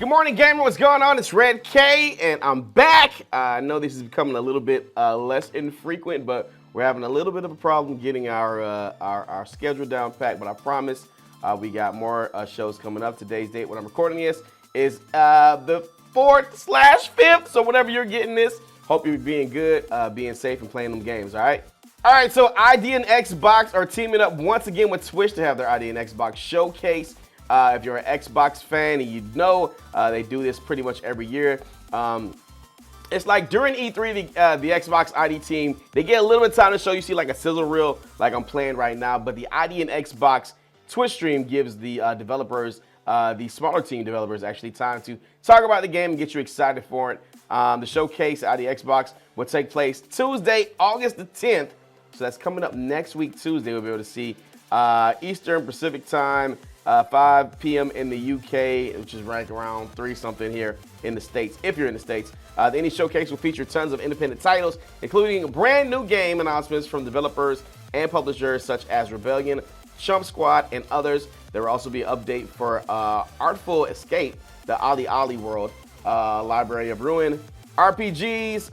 Good morning, gamer. What's going on? It's Red K, and I'm back. I know this is becoming a little bit less infrequent, but we're having a little bit of a problem getting our schedule down packed. But I promise we got more shows coming up. Today's date, when I'm recording this, is the 4th/5th. So whenever you're getting this, hope you're being good, being safe, and playing them games. All right. All right. So ID and Xbox are teaming up once again with Twitch to have their ID and Xbox showcase. If you're an Xbox fan and you know they do this pretty much every year. It's like during E3, the Xbox ID team, they get a little bit of time to show. You see like a sizzle reel like I'm playing right now. But the ID and Xbox Twitch stream gives the developers, the smaller team developers, actually time to talk about the game and get you excited for it. The showcase ID Xbox will take place Tuesday, August the 10th. So that's coming up next week, Tuesday. We'll be able to see Eastern Pacific time. 5 p.m. in the UK, which is right around 3 something here in the States, if you're in the States. The Indie Showcase will feature tons of independent titles, including brand new game announcements from developers and publishers such as Rebellion, Chump Squad, and others. There will also be an update for Artful Escape, the Ali Ali world, Library of Ruin, RPGs,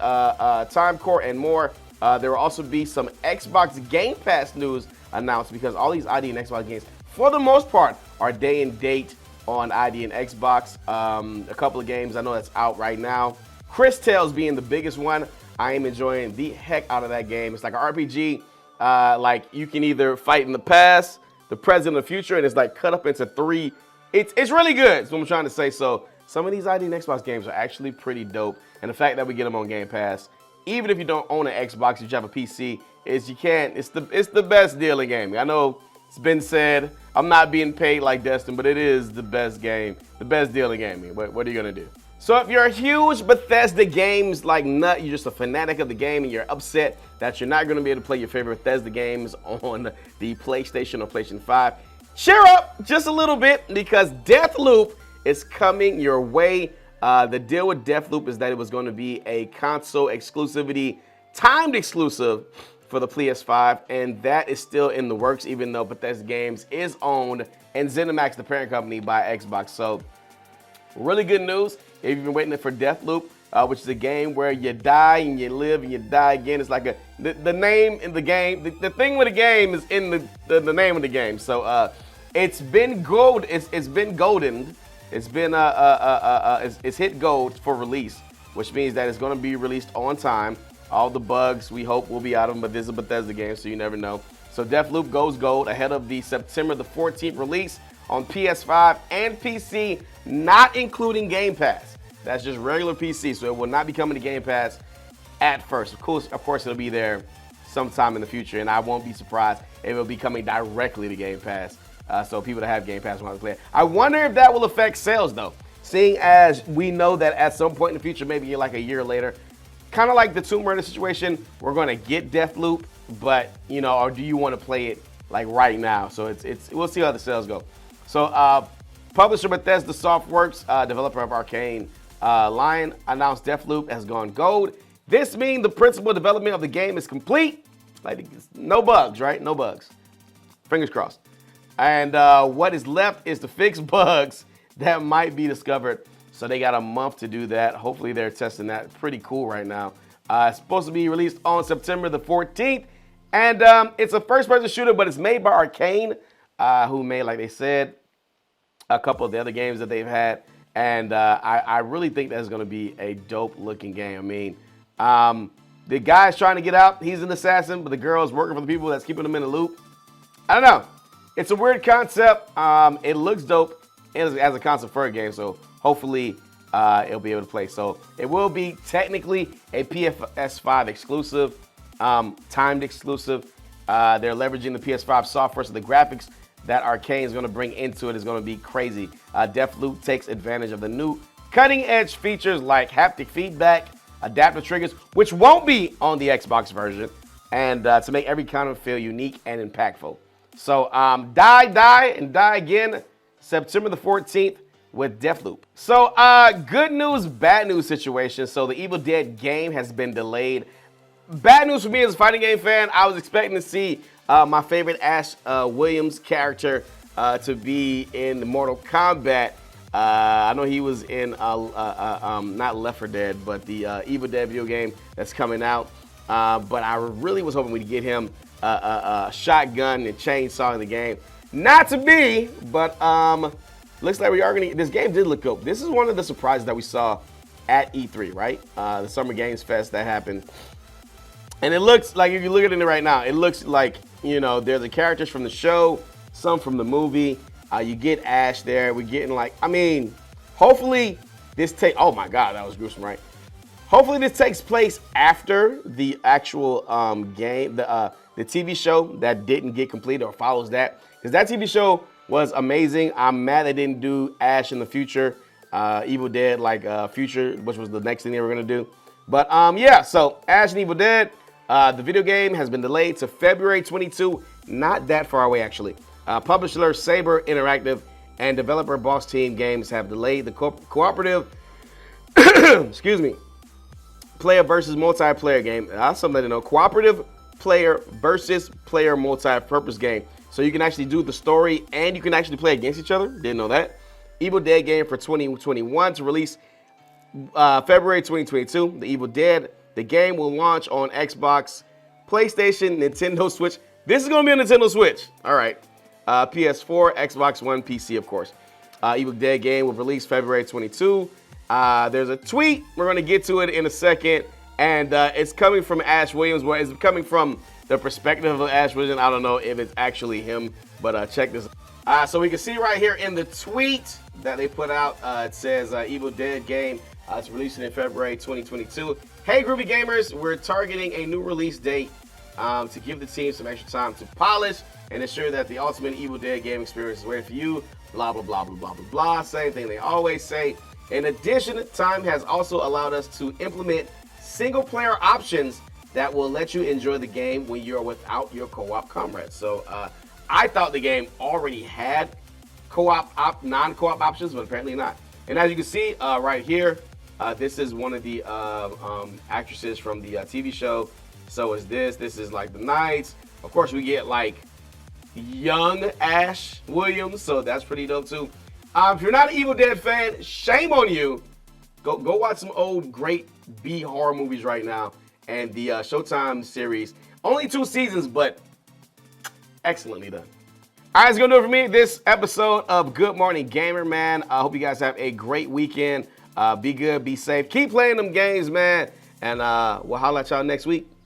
Time Core, and more. There will also be some Xbox Game Pass news announced because all these ID and Xbox games, for the most part, are day and date on ID and Xbox. A couple of games I know that's out right now. Chris Tales being the biggest one. I am enjoying the heck out of that game. It's like an RPG. Like you can either fight in the past, the present, and the future, and it's like cut up into 3. It's really good. That's what I'm trying to say. So some of these ID and Xbox games are actually pretty dope. And the fact that we get them on Game Pass, even if you don't own an Xbox, if you have a PC, it's the best deal in gaming. I know it's been said, I'm not being paid like Destin, but it is the best game, the best deal in gaming. What are you gonna do? So if you're a huge Bethesda games like nut, you're just a fanatic of the game and you're upset that you're not gonna be able to play your favorite Bethesda games on the PlayStation or PlayStation 5, cheer up just a little bit because Deathloop is coming your way. The deal with Deathloop is that it was gonna be a console exclusivity, timed exclusive for the PS5, and that is still in the works, even though Bethesda Games is owned and ZeniMax, the parent company, by Xbox. So, really good news if you've been waiting for Deathloop, which is a game where you die and you live and you die again. It's like the name in the game, the thing with the game is in the name of the game. So, it's been gold. It's been goldened. It's been it's hit gold for release, which means that it's going to be released on time. All the bugs, we hope, will be out of them, but this is a Bethesda game, so you never know. So Deathloop goes gold ahead of the September the 14th release on PS5 and PC, not including Game Pass. That's just regular PC, so it will not be coming to Game Pass at first. Of course, it'll be there sometime in the future, and I won't be surprised if it'll be coming directly to Game Pass, so people that have Game Pass want to play it. I wonder if that will affect sales, though, seeing as we know that at some point in the future, maybe like a year later, kind of like the Tomb Raider situation, we're going to get Deathloop, but, you know, or do you want to play it like right now? So we'll see how the sales go. So publisher Bethesda Softworks, developer of Arcane Lion, announced Deathloop has gone gold. This means the principal development of the game is complete. Like, no bugs, right? No bugs. Fingers crossed. And what is left is to fix bugs that might be discovered. So they got a month to do that. Hopefully they're testing that. Pretty cool right now. It's supposed to be released on September the 14th. And it's a first-person shooter, but it's made by Arcane, who made, like they said, a couple of the other games that they've had. And I really think that's going to be a dope-looking game. I mean, the guy's trying to get out. He's an assassin, but the girl is working for the people that's keeping him in the loop. I don't know. It's a weird concept. It looks dope as a concept for a game, so hopefully it'll be able to play. So it will be technically a PS5 exclusive, timed exclusive. They're leveraging the PS5 software, so the graphics that Arcane is going to bring into it is going to be crazy. Deathloop takes advantage of the new cutting-edge features like haptic feedback, adaptive triggers, which won't be on the Xbox version, and to make every counter feel unique and impactful. So die, and die again, September the 14th with Deathloop. So good news, bad news situation. So the Evil Dead game has been delayed. Bad news for me as a fighting game fan. I was expecting to see my favorite Ash Williams character to be in Mortal Kombat. I know he was in not Left 4 Dead, but the Evil Dead video game that's coming out. But I really was hoping we'd get him a shotgun and chainsaw in the game. Not to be, but looks like we are gonna. This game did look good. This is one of the surprises that we saw at E3, right? The Summer Games Fest that happened. And it looks like, if you look at it right now, it looks like, you know, they're the characters from the show, some from the movie. You get Ash there. We're getting like, I mean, hopefully this oh my God, that was gruesome, right? Hopefully this takes place after the actual game, the TV show that didn't get completed or follows that. Because that TV show was amazing. I'm mad they didn't do Ash in the future, Evil Dead, like Future, which was the next thing they were gonna do. But yeah, so Ash and Evil Dead, the video game has been delayed to February 22, not that far away actually. Publisher Saber Interactive and developer Boss Team Games have delayed the cooperative, excuse me, player versus multiplayer game. That's something to know. Cooperative player versus player multi-purpose game. So you can actually do the story and you can actually play against each other. Didn't know that. Evil Dead game for 2021 to release February 2022. The Evil Dead. The game will launch on Xbox, PlayStation, Nintendo Switch. This is going to be a Nintendo Switch. All right. PS4, Xbox One, PC, of course. Evil Dead game will release February 22. There's a tweet. We're going to get to it in a second. And it's coming from Ash Williams. Well, it's coming from the perspective of Ash Williams. I don't know if it's actually him, but check this out. So we can see right here in the tweet that they put out, it says Evil Dead game. It's releasing in February 2022. Hey, Groovy Gamers, we're targeting a new release date to give the team some extra time to polish and ensure that the ultimate Evil Dead game experience is ready for you. Blah, blah, blah, blah, blah, blah, blah. Same thing they always say. In addition, time has also allowed us to implement single-player options that will let you enjoy the game when you're without your co-op comrades. So I thought the game already had non-co-op options, but apparently not. And as you can see right here, this is one of the actresses from the TV show. So is this. This is like the Knights. Of course, we get like young Ash Williams, so that's pretty dope too. If you're not an Evil Dead fan, shame on you. Go watch some old great B horror movies right now, and the Showtime series. Only 2 seasons, but excellently done. All right, that's gonna do it for me. This episode of Good Morning Gamer, man. I hope you guys have a great weekend. Be good, be safe, keep playing them games, man, and we'll holler at y'all next week.